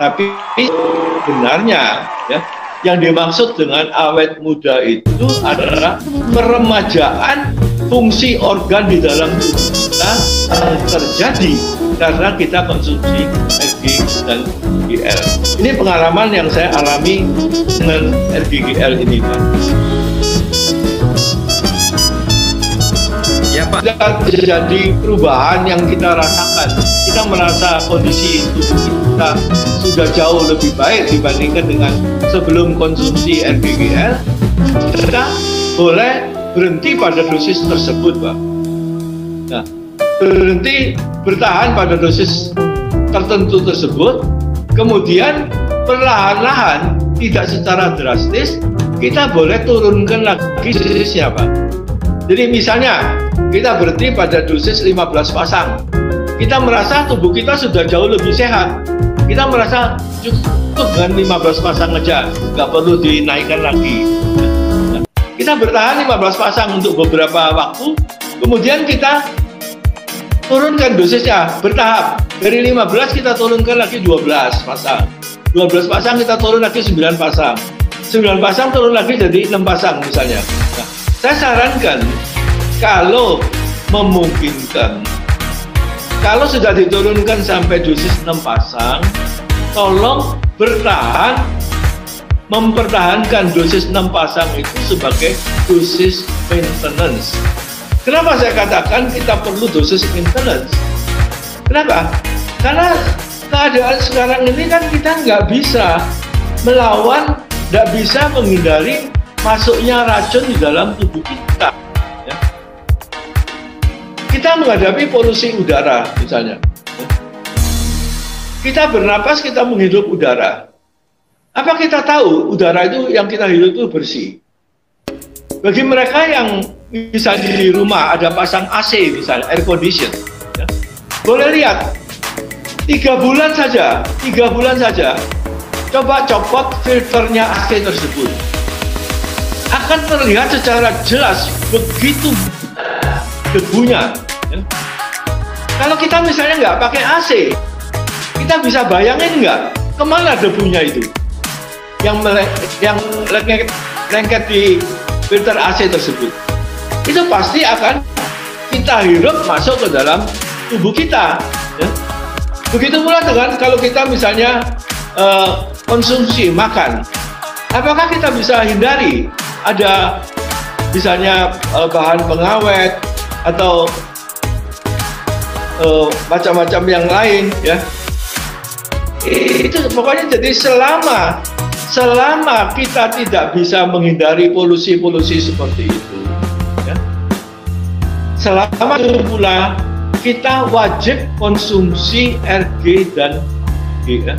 Tapi sebenarnya ya, yang dimaksud dengan awet muda itu adalah peremajaan fungsi organ di dalam tubuh kita yang terjadi karena kita konsumsi RG dan GL. Ini pengalaman yang saya alami dengan RGGL ini, Pak. Ya, Pak. Jadi perubahan yang kita rasakan, kita merasa kondisi tubuh kita sudah jauh lebih baik dibandingkan dengan sebelum konsumsi RGGL. Kita boleh berhenti pada dosis tersebut, Pak. Nah, berhenti bertahan pada dosis tertentu tersebut, kemudian perlahan-lahan, tidak secara drastis, kita boleh turunkan lagi dosisnya, Pak. Jadi misalnya kita berhenti pada dosis 15 pasang, kita merasa tubuh kita sudah jauh lebih sehat, kita merasa cukup dengan 15 pasang aja, nggak perlu dinaikkan lagi. Nah, kita bertahan 15 pasang untuk beberapa waktu, kemudian kita turunkan dosisnya bertahap. Dari 15 kita turunkan lagi 12 pasang, 12 pasang kita turun lagi 9 pasang, 9 pasang turun lagi jadi 6 pasang misalnya. Nah, saya sarankan kalau memungkinkan, kalau sudah diturunkan sampai dosis 6 pasang, tolong bertahan, mempertahankan dosis 6 pasang itu sebagai dosis maintenance. Kenapa saya katakan kita perlu dosis maintenance? Kenapa? Karena keadaan sekarang ini kan kita nggak bisa melawan, nggak bisa menghindari masuknya racun di dalam tubuh kita. Ya. Kita menghadapi polusi udara misalnya. Kita bernapas, kita menghirup udara. Apa kita tahu udara itu yang kita hirup itu bersih? Bagi mereka yang bisa di rumah ada pasang AC misalnya, air condition, ya, boleh lihat 3 bulan saja, coba copot filternya AC tersebut, akan terlihat secara jelas begitu debunya. Ya. Kalau kita misalnya nggak pakai AC, kita bisa bayangin nggak kemana debunya itu yang lengket di filter AC tersebut. Itu pasti akan kita hirup masuk ke dalam tubuh kita. Ya. Begitu pula dengan kalau kita misalnya konsumsi makan, apakah kita bisa hindari ada misalnya bahan pengawet atau macam-macam yang lain, ya? Itu pokoknya jadi selama kita tidak bisa menghindari polusi-polusi seperti itu, ya, selama itu pula kita wajib konsumsi RG dan G. Ya.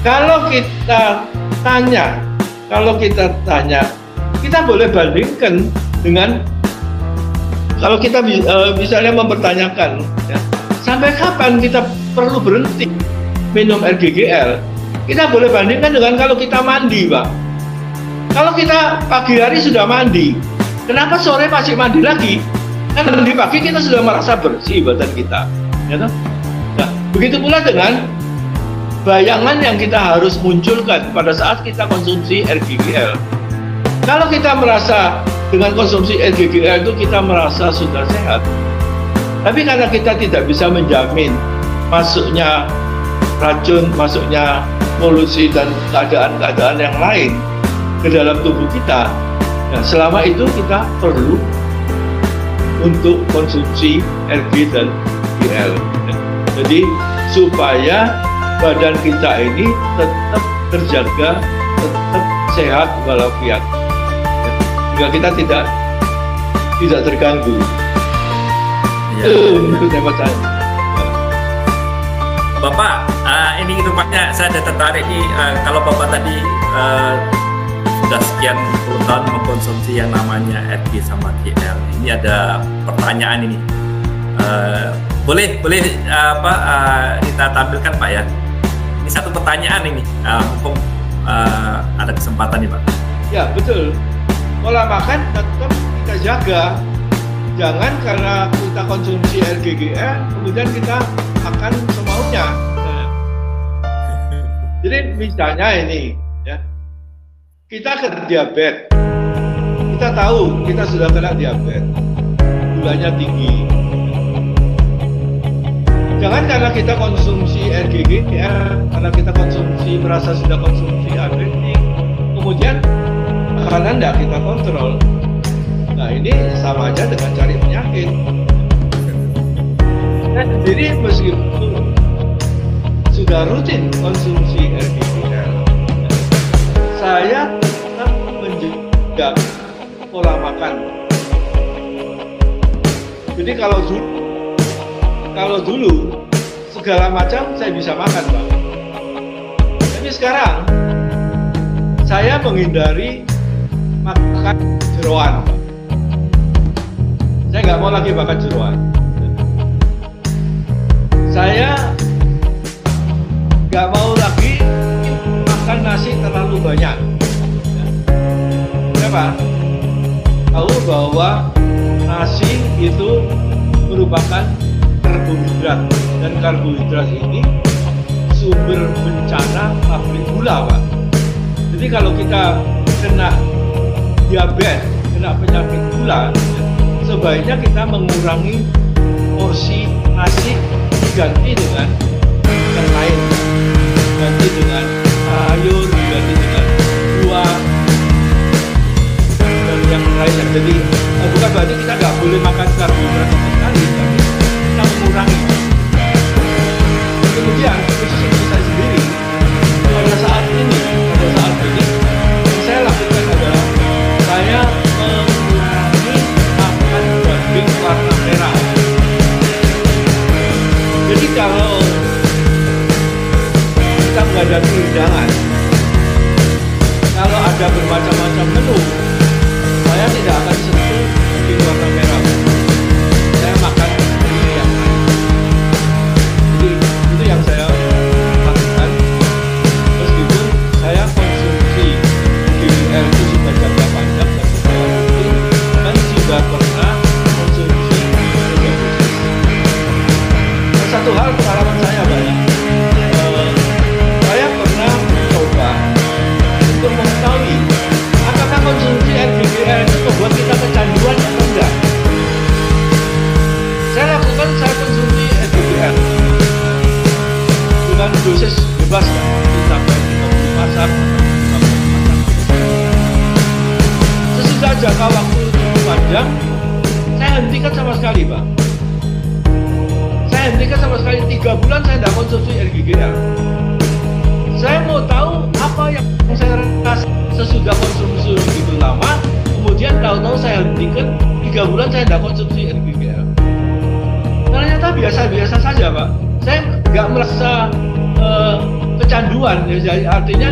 Kalau kita tanya, kita boleh bandingkan dengan kalau kita misalnya mempertanyakan, ya, sampai kapan kita perlu berhenti minum RGGL. Kita boleh bandingkan dengan kalau kita mandi, Pak. Kalau kita pagi hari sudah mandi, kenapa sore masih mandi lagi? Kan di pagi kita sudah merasa bersih badan kita, ya toh? Nah, begitu pula dengan bayangan yang kita harus munculkan pada saat kita konsumsi RGGL. Kalau kita merasa dengan konsumsi RGGL itu kita merasa sudah sehat, tapi karena kita tidak bisa menjamin masuknya racun, masuknya polusi dan keadaan-keadaan yang lain ke dalam tubuh kita, nah, selama itu kita perlu untuk konsumsi RG dan GL. Jadi supaya badan kita ini tetap terjaga, tetap sehat walafiat, ya, kita tidak terganggu. Ya. Itu dapat saya. Bapak, ini rupanya saya ada tertarik nih, kalau Bapak tadi sudah sekian puluh tahun mengkonsumsi yang namanya RG sama GL. Ini ada pertanyaan ini. Boleh kita tampilkan, Pak, ya? Ini satu pertanyaan ini, mumpung ada kesempatan nih, Pak. Ya, betul. Pola makan tetap kita jaga. Jangan karena kita konsumsi RGGL, kemudian kita makan semaunya. Jadi misalnya ini, ya, kita ke diabetes, kita tahu kita sudah kena diabetes, gulanya tinggi. Jangan karena kita konsumsi RGGL, karena kita merasa sudah konsumsi anorektik, kemudian makanan tidak kita kontrol. Nah ini sama aja dengan cari penyakit. Saya sendiri meskipun sudah rutin konsumsi RGGL, saya tetap menjaga pola makan. Jadi kalau dulu segala macam saya bisa makan, Pak. Tapi sekarang saya menghindari makan jeroan, Pak. Saya nggak mau lagi makan jeroan. Saya nggak mau lagi makan nasi terlalu banyak. Kenapa? Tahu bahwa nasi itu merupakan karbohidrat, dan karbohidrat ini sumber bencana pabrik gula, Pak. Jadi kalau kita kena diabetes, kena penyakit gula, sebaiknya kita mengurangi porsi nasi, diganti dengan yang lain, diganti dengan sayur, diganti dengan buah dan yang lainnya. Jadi bukan berarti kita nggak boleh makan karbohidrat sama sekali, tapi kita mengurangi. Kemudian khusus untuk saya sendiri, pada saat ini yang saya lakukan adalah saya mengurangi makan daging warna merah. Jadi kalau kita menghadapi hidangan, kalau ada bermacam-macam menu, saya tidak akan sentuh daging warna merah. Saya makan ini yang lain. Jadi itu yang saya lakukan, meskipun saya konsumsi GBL itu sudah jangka panjang dan secara rutin, dan sudah pernah konsumsi dosis. Dan satu hal pengalaman saya banyak, saya pernah mencoba untuk mengetahui apakah konsumsi RGGL itu membuat kita kecanduan atau enggak. Saya konsumsi RGGL dengan dosis bebas, sampai 30 pasang. Sesudah jangka waktu cukup panjang, saya hentikan sama sekali, Pak. Saya hentikan sama sekali, 3 bulan saya tidak konsumsi RGGL. Saya mau tahu apa yang saya rasa sesudah konsumsi begitu lama, kemudian tahu-tahu saya hentikan, 3 bulan saya tidak konsumsi RGGL. Ternyata biasa-biasa saja, Pak. Saya nggak merasa kecanduan, ya, artinya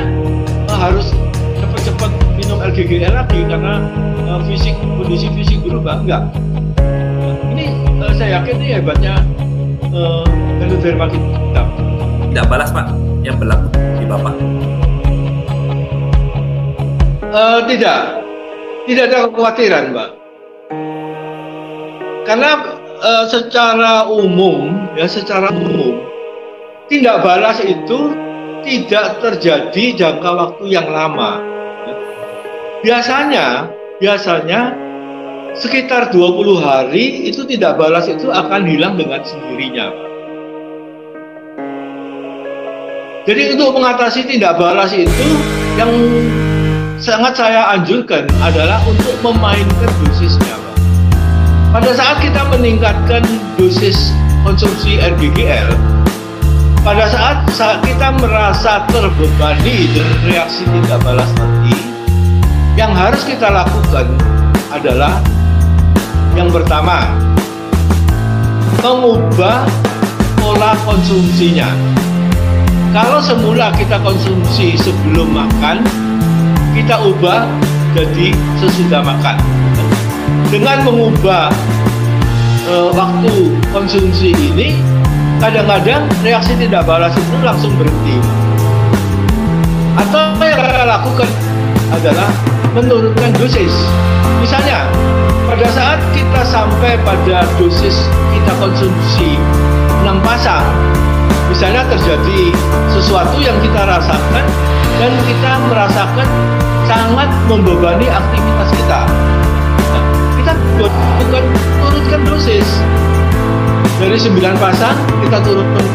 harus cepat-cepat minum RGGL lagi karena kondisi fisik berubah, enggak. Ini saya yakin ini hebatnya Ganoderma kita. Tidak balas, Pak, yang berlaku di Bapak? Tidak ada kekhawatiran, Pak. Karena secara umum, tindak balas itu tidak terjadi jangka waktu yang lama. Biasanya sekitar 20 hari itu tidak balas itu akan hilang dengan sendirinya, Pak. Jadi untuk mengatasi tidak balas itu yang sangat saya anjurkan adalah untuk memainkan dosisnya, Pak. Pada saat kita meningkatkan dosis konsumsi RGGL, pada saat kita merasa terbebani dengan reaksi tidak balas tadi, yang harus kita lakukan adalah yang pertama, mengubah pola konsumsinya. Kalau semula kita konsumsi sebelum makan, kita ubah jadi sesudah makan. Dengan mengubah waktu konsumsi ini, kadang-kadang reaksi tidak balas itu langsung berhenti. Atau yang kita lakukan adalah menurunkan dosis. Misalnya, pada saat kita sampai pada dosis kita konsumsi 6 pasang, misalnya terjadi sesuatu yang kita rasakan dan kita merasakan sangat membebani aktivitas kita. Nah, kita bukan turunkan dosis. Dari 9 pasang, kita turunkan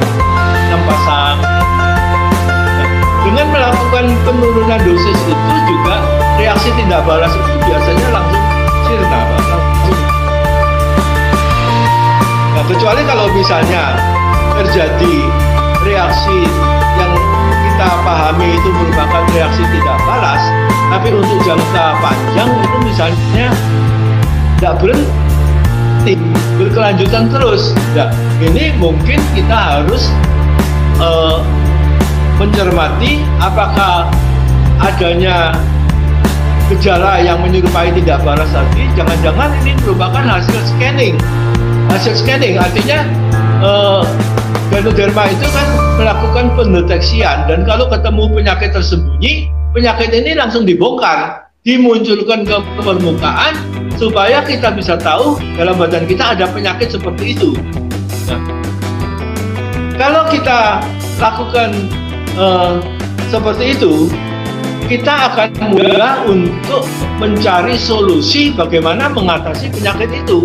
6 pasang. Nah, dengan melakukan penurunan dosis itu juga reaksi tindak balas itu biasanya langsung sirna, Pak. Nah, kecuali kalau misalnya terjadi reaksi yang kita pahami itu merupakan reaksi tidak balas, tapi untuk jangka panjang itu misalnya tidak berhenti, berkelanjutan terus. Nah, ini mungkin kita harus mencermati apakah adanya gejala yang menyerupai tidak balas tadi, jangan-jangan ini merupakan hasil scanning. Hasil scanning artinya Ganoderma itu kan melakukan pendeteksian, dan kalau ketemu penyakit tersembunyi, penyakit ini langsung dibongkar, dimunculkan ke permukaan supaya kita bisa tahu dalam badan kita ada penyakit seperti itu. Nah, kalau kita lakukan seperti itu, kita akan mudah untuk mencari solusi bagaimana mengatasi penyakit itu.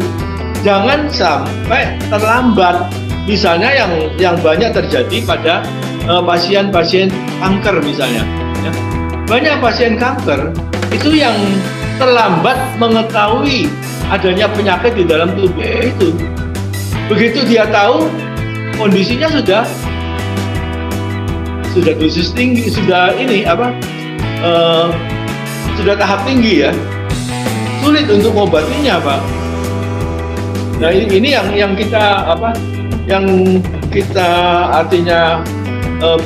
Jangan sampai terlambat. Misalnya yang banyak terjadi pada pasien-pasien kanker misalnya. Ya. Banyak pasien kanker itu yang terlambat mengetahui adanya penyakit di dalam tubuhnya itu. Begitu dia tahu, kondisinya sudah dosis tinggi, sudah tahap tinggi ya. Sulit untuk mengobatinya, Pak. Nah, ini yang kita artinya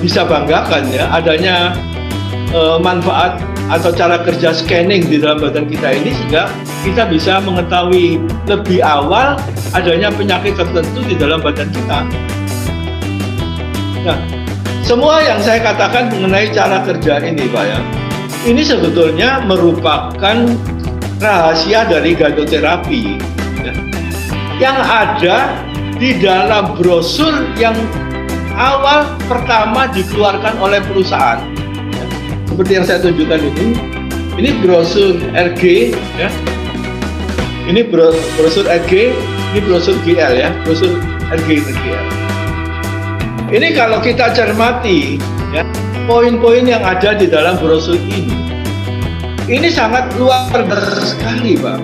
bisa banggakan ya, adanya manfaat atau cara kerja scanning di dalam badan kita ini, sehingga kita bisa mengetahui lebih awal adanya penyakit tertentu di dalam badan kita. Nah, semua yang saya katakan mengenai cara kerja ini, Pak ya, ini sebetulnya merupakan rahasia dari ganoterapi ya, yang ada di dalam brosur yang awal pertama dikeluarkan oleh perusahaan. Ya, seperti yang saya tunjukkan ini brosur RG ya. Ini brosur RG, ini brosur GL ya, brosur RG dan GL. Ini kalau kita cermati ya, poin-poin yang ada di dalam brosur ini sangat luar biasa sekali, Pak.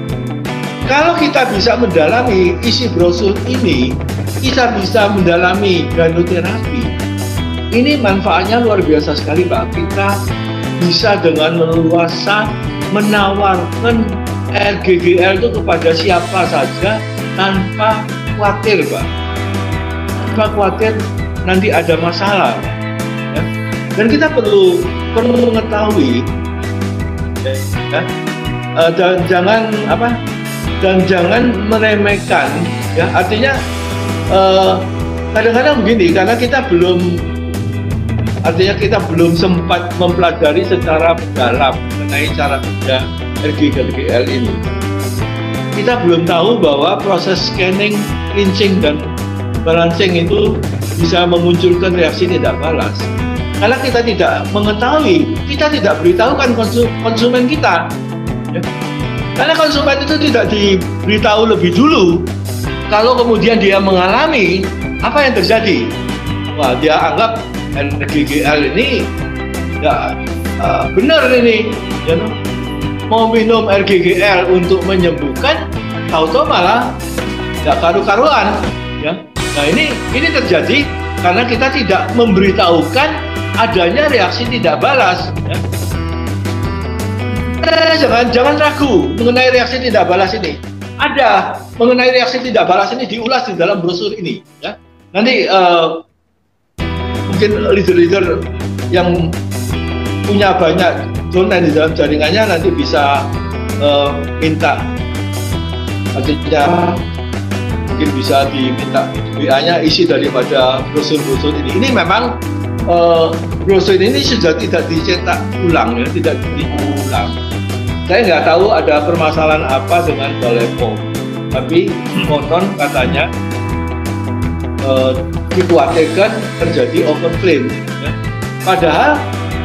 Kalau kita bisa mendalami isi brosur ini, kita bisa mendalami ganoterapi. Ini manfaatnya luar biasa sekali, Pak. Kita bisa dengan leluasa menawarkan RGGL itu kepada siapa saja tanpa khawatir, Pak. Tanpa khawatir nanti ada masalah. Ya. Dan kita perlu mengetahui ya, dan jangan meremehkan ya, artinya kadang-kadang begini, karena kita belum sempat mempelajari secara mendalam mengenai cara kerja RGGL ini. Kita belum tahu bahwa proses scanning, clinching, dan balancing itu bisa memunculkan reaksi tidak balas. Karena kita tidak mengetahui, kita tidak beritahukan konsumen kita. Ya. Karena konsumen itu tidak diberitahu lebih dulu. Kalau kemudian dia mengalami, apa yang terjadi? Wah, dia anggap RGGL ini ya benar ini. Ya, mau minum RGGL untuk menyembuhkan, tahu-tahu malah nggak karu-karuan. Ya. Nah ini terjadi karena kita tidak memberitahukan adanya reaksi tidak balas. Ya. Jangan ragu mengenai reaksi tidak balas ini. Ada mengenai reaksi tidak balas ini diulas di dalam brosur ini. Ya. Nanti mungkin leader-leader yang punya banyak domain di dalam jaringannya nanti bisa minta, artinya mungkin bisa diminta WA-nya isi daripada brosur-brosur ini. Ini memang brosur ini sudah tidak dicetak ulang, ya, tidak diulang. Saya nggak tahu ada permasalahan apa dengan Balai POM, tapi konon katanya dikhawatirkan terjadi overclaim. Ya. Padahal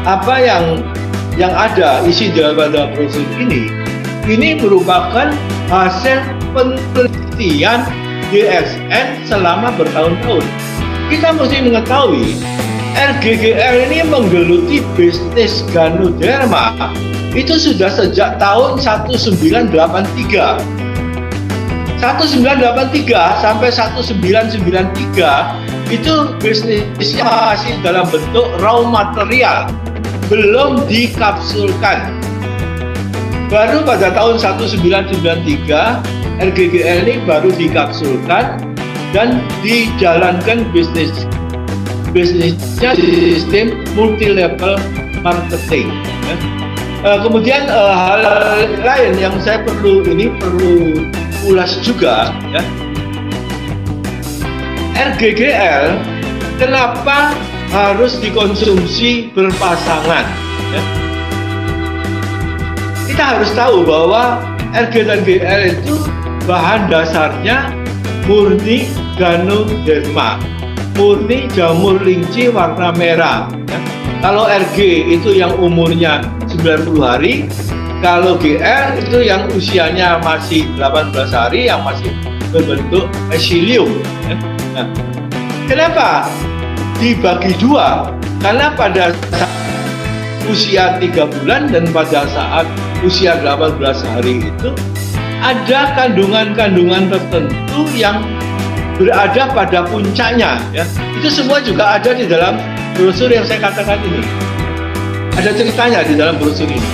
apa yang ada isi daripada brosur ini merupakan hasil penelitian DSN selama bertahun-tahun. Kita mesti mengetahui RGGL ini menggeluti bisnis Ganoderma itu sudah sejak tahun 1983. 1983 sampai 1993 itu bisnisnya masih dalam bentuk raw material, belum dikapsulkan. Baru pada tahun 1993 RGGL ini baru dikapsulkan dan dijalankan bisnisnya sistem multi level marketing. Kemudian hal lain yang saya perlu ulas juga, ya. RGGL kenapa harus dikonsumsi berpasangan? Ya? Kita harus tahu bahwa RG dan GL itu bahan dasarnya murni Ganoderma, murni jamur linci warna merah. Ya. Kalau RG itu yang umurnya 90 hari, kalau GL itu yang usianya masih 18 hari, yang masih berbentuk ecilium. Ya. Nah, kenapa dibagi dua? Karena pada saat usia 3 bulan dan pada saat usia 18 hari itu ada kandungan-kandungan tertentu yang berada pada puncaknya, ya. Itu semua juga ada di dalam brosur yang saya katakan ini. Ada ceritanya di dalam brosur ini.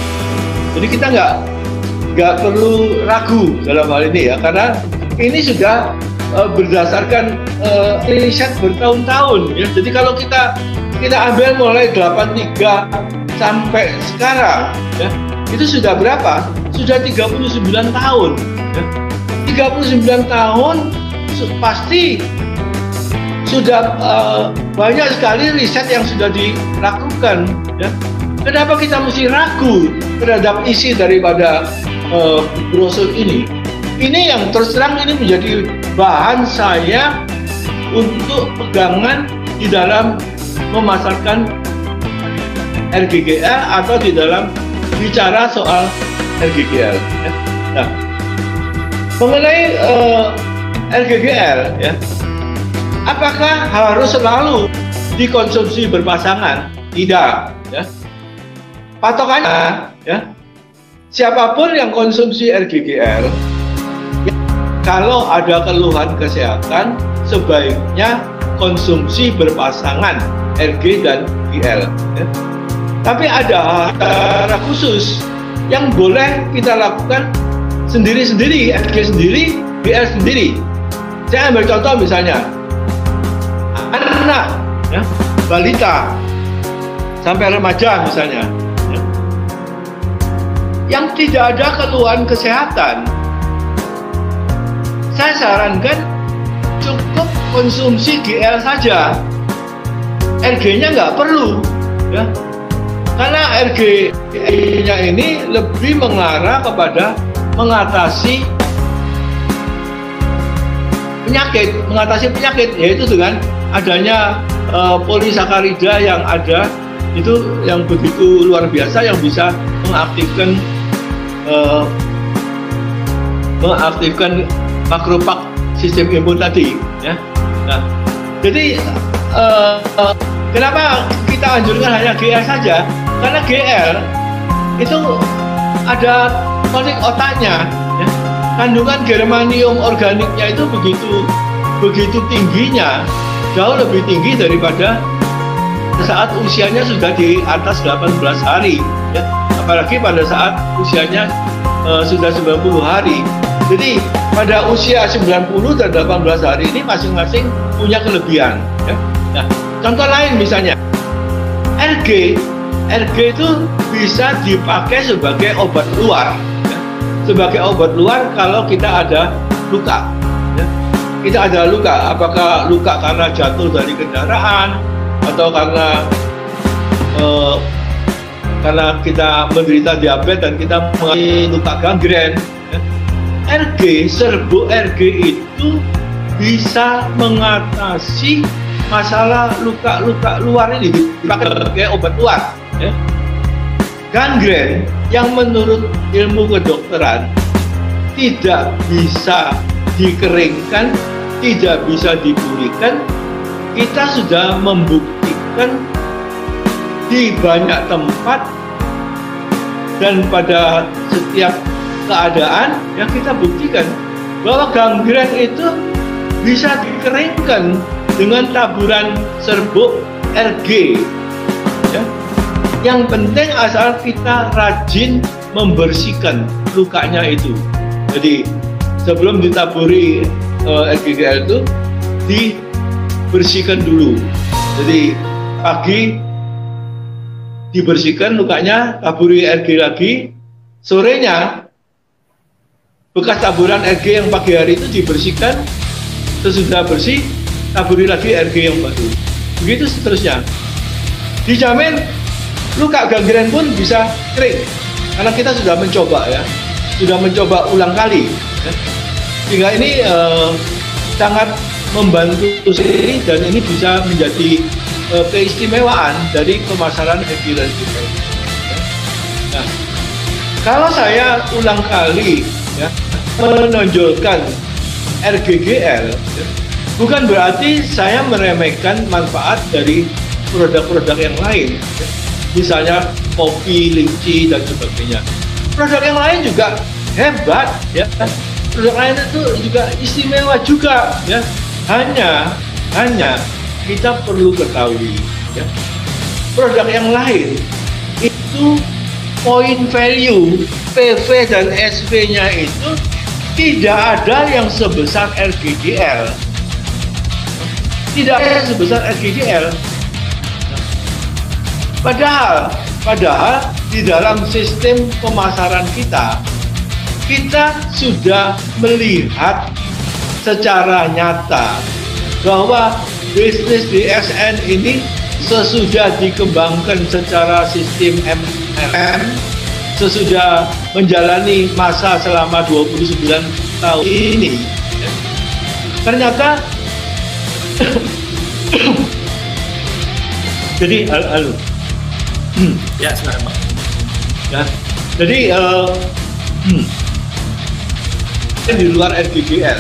Jadi kita nggak perlu ragu dalam hal ini, ya, karena ini sudah berdasarkan riset bertahun-tahun, ya. Jadi kalau kita ambil mulai 83 sampai sekarang, ya, itu sudah berapa? Sudah 39 tahun. Ya. 39 tahun pasti sudah banyak sekali riset yang sudah dilakukan. Ya. Kenapa kita mesti ragu terhadap isi daripada brosur ini? Ini yang terus terang ini menjadi bahan saya untuk pegangan di dalam memasarkan RGGL atau di dalam bicara soal RGGL. Ya. Nah, mengenai RGGL, ya, apakah harus selalu dikonsumsi berpasangan? Tidak. Ya. Patokannya, ya, siapapun yang konsumsi RGGL, ya, kalau ada keluhan kesehatan sebaiknya konsumsi berpasangan RG dan GL. Ya. Tapi ada cara khusus yang boleh kita lakukan sendiri-sendiri, RG sendiri, GL sendiri. Saya ambil contoh misalnya, anak, ya, balita, sampai remaja misalnya, ya, yang tidak ada keluhan kesehatan, saya sarankan cukup konsumsi GL saja, RG-nya nggak perlu, ya. Karena RG-nya ini lebih mengarah kepada mengatasi penyakit, yaitu dengan adanya polisakarida yang ada itu yang begitu luar biasa yang bisa mengaktifkan makropak sistem imun tadi, ya. Nah, jadi kenapa kita anjurkan hanya GL saja? Karena GL itu ada tonik otaknya, ya. Kandungan germanium organiknya itu begitu tingginya, jauh lebih tinggi daripada saat usianya sudah di atas 18 hari, ya. Apalagi pada saat usianya sudah 90 hari. Jadi pada usia 90 dan 18 hari ini masing-masing punya kelebihan, ya. Nah, contoh lain misalnya RG itu bisa dipakai sebagai obat luar, ya. Sebagai obat luar kalau kita ada luka, ya. Kita ada luka, apakah luka karena jatuh dari kendaraan atau karena kita menderita diabetes dan kita mengalami luka gangren, ya. Serbuk RG itu bisa mengatasi masalah luka-luka luar ini dipakai obat luar. Ya. Gangren yang menurut ilmu kedokteran tidak bisa dikeringkan, tidak bisa dipulihkan, kita sudah membuktikan di banyak tempat dan pada setiap keadaan yang kita buktikan bahwa gangren itu bisa dikeringkan dengan taburan serbuk RG. Ya. Yang penting asal kita rajin membersihkan lukanya itu. Jadi sebelum ditaburi RGGL itu dibersihkan dulu. Jadi pagi dibersihkan lukanya, taburi RG lagi. Sorenya bekas taburan RG yang pagi hari itu dibersihkan. Sesudah bersih, taburi lagi RG yang baru. Begitu seterusnya. Dijamin luka gangren pun bisa kering karena kita sudah mencoba ya, sudah mencoba ulang kali ya. Sehingga ini sangat membantu sendiri dan ini bisa menjadi keistimewaan dari pemasaran RG Rescue. Nah, kalau saya ulang kali ya menonjolkan RGGL ya, bukan berarti saya meremehkan manfaat dari produk-produk yang lain ya. Misalnya kopi, linci dan sebagainya. Produk yang lain juga hebat ya. Produk lain itu juga istimewa juga ya. Hanya kita perlu ketahui ya. Produk yang lain itu point value PV dan SV-nya itu tidak ada yang sebesar RGGL. Tidak ada yang sebesar RGGL. Padahal di dalam sistem pemasaran kita sudah melihat secara nyata bahwa bisnis DSN ini sesudah dikembangkan secara sistem MLM, sesudah menjalani masa selama 29 tahun ini, ternyata jadi halo. Ya, sekarang Pak. Ya, jadi di luar RGGL.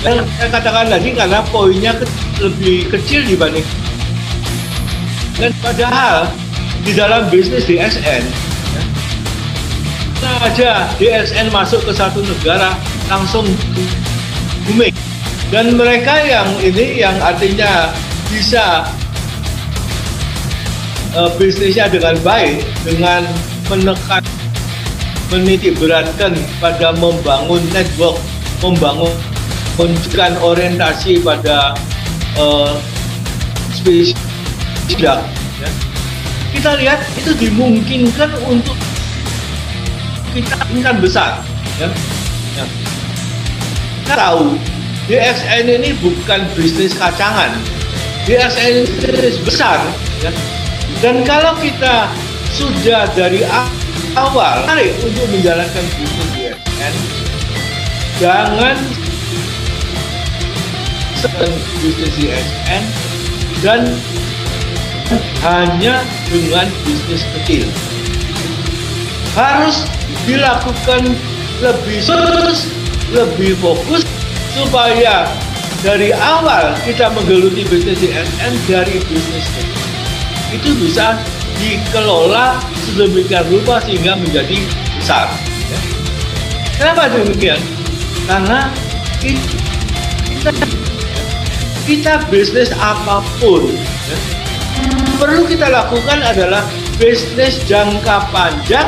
Dan saya katakan lagi karena poinnya lebih kecil dibanding. Dan padahal di dalam bisnis DSN, aja DSN masuk ke satu negara langsung booming. Dan mereka yang ini yang artinya bisa bisnisnya dengan baik, dengan menekan, menitik beratkan pada membangun network, menunjukkan orientasi pada spesies. Ya. Kita lihat itu dimungkinkan untuk kita inginkan besar. Ya. Ya. Kita tahu DSN ini bukan bisnis kacangan, DSN ini bisnis besar. Ya. Dan kalau kita sudah dari awal tarik untuk menjalankan bisnis DSN, jangan bisnis DSN dan hanya dengan bisnis kecil. Harus dilakukan lebih serius, lebih fokus supaya dari awal kita menggeluti bisnis DSN dari bisnis kecil. Itu bisa dikelola sedemikian rupa sehingga menjadi besar. Ya. Kenapa demikian? Karena kita bisnis apapun ya, perlu kita lakukan adalah bisnis jangka panjang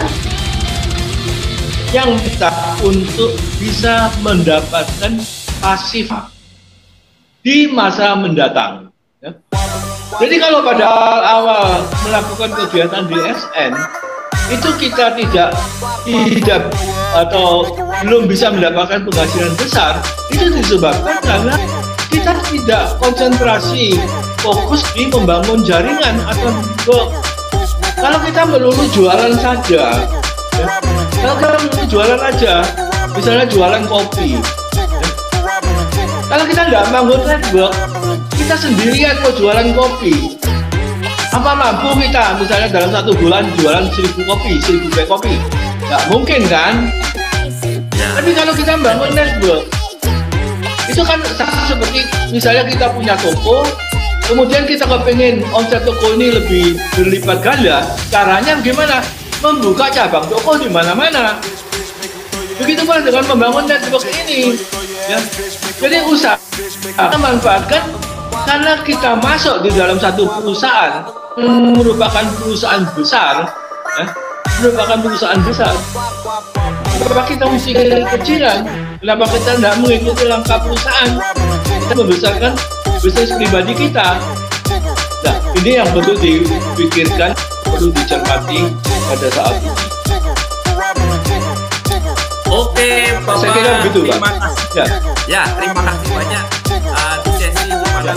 yang kita untuk bisa mendapatkan pasif di masa mendatang. Ya. Jadi kalau pada awal melakukan kegiatan DSN itu kita tidak atau belum bisa mendapatkan penghasilan besar, itu disebabkan karena kita tidak konsentrasi fokus di membangun jaringan atau kalau kita melulu jualan saja, ya, kalau kita melulu jualan aja, misalnya jualan kopi, ya, Kalau kita nggak bangun network, kita sendirian mau jualan kopi. Apa mampu kita misalnya dalam 1 bulan jualan 1000 kopi, 1000 bag kopi? Nggak mungkin kan? Tapi kalau kita bangun network, itu kan seperti misalnya kita punya toko, kemudian kita kepengen omset toko ini lebih berlipat ganda. Caranya gimana? Membuka cabang toko di mana-mana. Begitu pula dengan membangun network ini. Ya. Jadi usaha kita manfaatkan karena kita masuk di dalam satu perusahaan, merupakan perusahaan besar, ya, merupakan perusahaan besar. Kenapa kita mesti kecil-kecilan? Kenapa kita tidak mengikuti langkah perusahaan? Kita membesarkan bisnis pribadi kita. Nah, ini yang perlu dipikirkan, perlu dicermati pada saat ini. Oke, Bapak. Saya kira begitu, Pak. Ya, terima kasih banyak di sesi pada